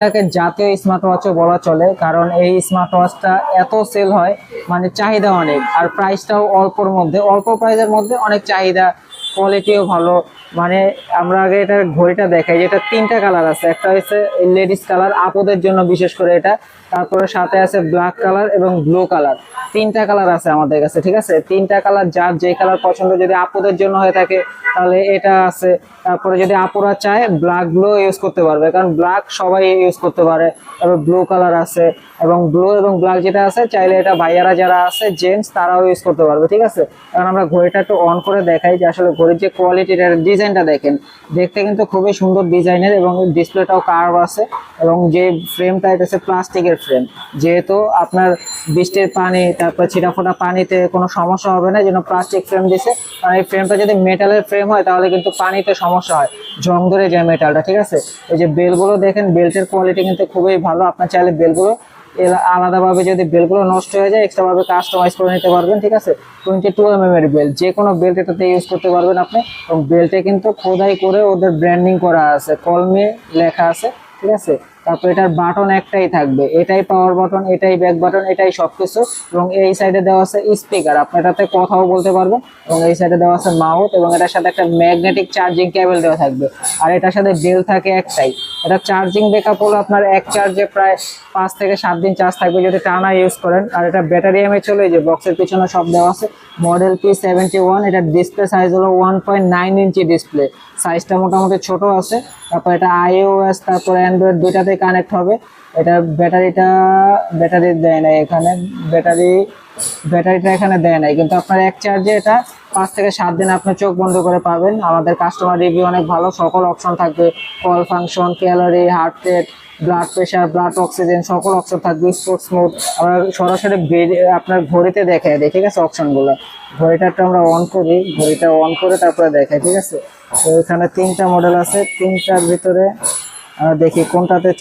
এটাকে জাতীয় স্মার্ট ওয়াচও বলা চলে, কারণ এই স্মার্ট ওয়াচটা এত সেল হয়, মানে চাহিদা অনেক, আর প্রাইসটাও অল্পর মধ্যে, অল্প প্রাইসের মধ্যে অনেক চাহিদা, কোয়ালিটিও ভালো। মানে আমরা আগে এটার ঘড়িটা দেখাই, যেটা তিনটা কালার আছে, একটা হচ্ছে লেডিস কালার আপদের জন্য বিশেষ করে এটা, তারপরে সাথে আছে ব্ল্যাক কালার এবং ব্লু কালার, তিনটা কালার আছে আমাদের কাছে, ঠিক আছে। তিনটা কালার যার যে কালার পছন্দ, যদি আপুদের জন্য হয়ে থাকে তাহলে এটা আছে। তারপরে যদি আপুরা চায় ব্ল্যাক গুলো ইউজ করতে পারবে, কারণ ব্ল্যাক সবাই ইউজ করতে পারে। তারপর ব্লু কালার আছে, এবং ব্লু এবং ব্ল্যাক যেটা আছে চাইলে এটা ভাইয়ারা যারা আছে জেন্টস তারাও ইউজ করতে পারবে, ঠিক আছে। কারণ আমরা ঘড়িটা একটু অন করে দেখাই যে আসলে ঘড়ির যে কোয়ালিটিটার ডিজাইনটা দেখেন, দেখতে কিন্তু খুবই সুন্দর ডিজাইনের, এবং ডিসপ্লেটাও কার্ভ আছে, এবং যে ফ্রেমটা এটা হচ্ছে প্লাস্টিকের ফ্রেম, যেহেতু আপনার বৃষ্টির পানি তারপর ছিটাফোটা পানিতে কোনো সমস্যা হবে না, যেন প্লাস্টিক ফ্রেম দিছে। কারণ এই ফ্রেমটা যদি মেটালের ফ্রেম হয় তাহলে কিন্তু পানিতে সমস্যা হয়, জং ধরে যায় মেটালটা, ঠিক আছে। এই যে বেলগুলো দেখেন, বেল্টের কোয়ালিটি কিন্তু খুবই ভালো, আপনার চাইলে বেলগুলো আলাদাভাবে যদি বেলগুলো নষ্ট হয়ে যায় এক্সট্রা ভাবে কাস্টমাইজ করে নিতে পারবেন, ঠিক আছে। 22 mm এর বেল্ট, যে কোনো বেল্ট এটাতে ইউজ করতে পারবেন আপনি, এবং বেল্টে কিন্তু খোদাই করে ওদের ব্র্যান্ডিং করা আছে, কলমে লেখা আছে, ঠিক আছে। তারপর এটার বাটন একটাই থাকবে, এটাই পাওয়ার বাটন, এটাই ব্যাক বাটন, এটাই সবকিছু। এবং এই সাইডে দেওয়া আছে স্পিকার, আপনি এটাতে কথাও বলতে পারবেন। এবং এই সাইডে দেওয়া আছে মাউথ, এবং এটার সাথে একটা ম্যাগনেটিক চার্জিং কেবল দেওয়া থাকবে। আর এটার সাথে বেল থাকে একটাই। এটা চার্জিং ব্যাকআপ হলো আপনার এক চার্জে প্রায় 5 থেকে 7 দিন চার্জ থাকবে যদি টানা ইউজ করেন। আর এটা ব্যাটারি এমএইচ হলো, এই যে বক্সের পিছনে সব দেওয়া আছে, মডেল P71। এটা ডিসপ্লে সাইজ হলো 1.9 ইঞ্চি ডিসপ্লে, সাইজটা মোটামুটি ছোট আছে। তারপর এটা iOS তারপর অ্যান্ড্রয়েড দুইটাতে কানেক্ট হবে। এটা ব্যাটারি দেয় নাই এখানে, ব্যাটারিটা এখানে দেয় নাই, কিন্তু আপনার এক চার্জে এটা 5 থেকে 7 দিন আপনি চোখ বন্ধ করে পাবেন। আমাদের কাস্টমার রিভিউ অনেক ভালো, সকল অপশন থাকবে, call function, calorie, heart rate, blood pressure, blood oxygen, সকল অপশন থাকবে, স্পোর্টস মোড। আমরা সরাসরি আপনার ঘড়িতে দেখাই দিই, ঠিক আছে, অপশনগুলো। ঘড়িটা আমরা অন করি, ঘড়িটা অন করে তারপরে দেখাই, ঠিক আছে। তো এখানে 3টা মডেল আছে, 3টার ভিতরে দেখি কোনটাতে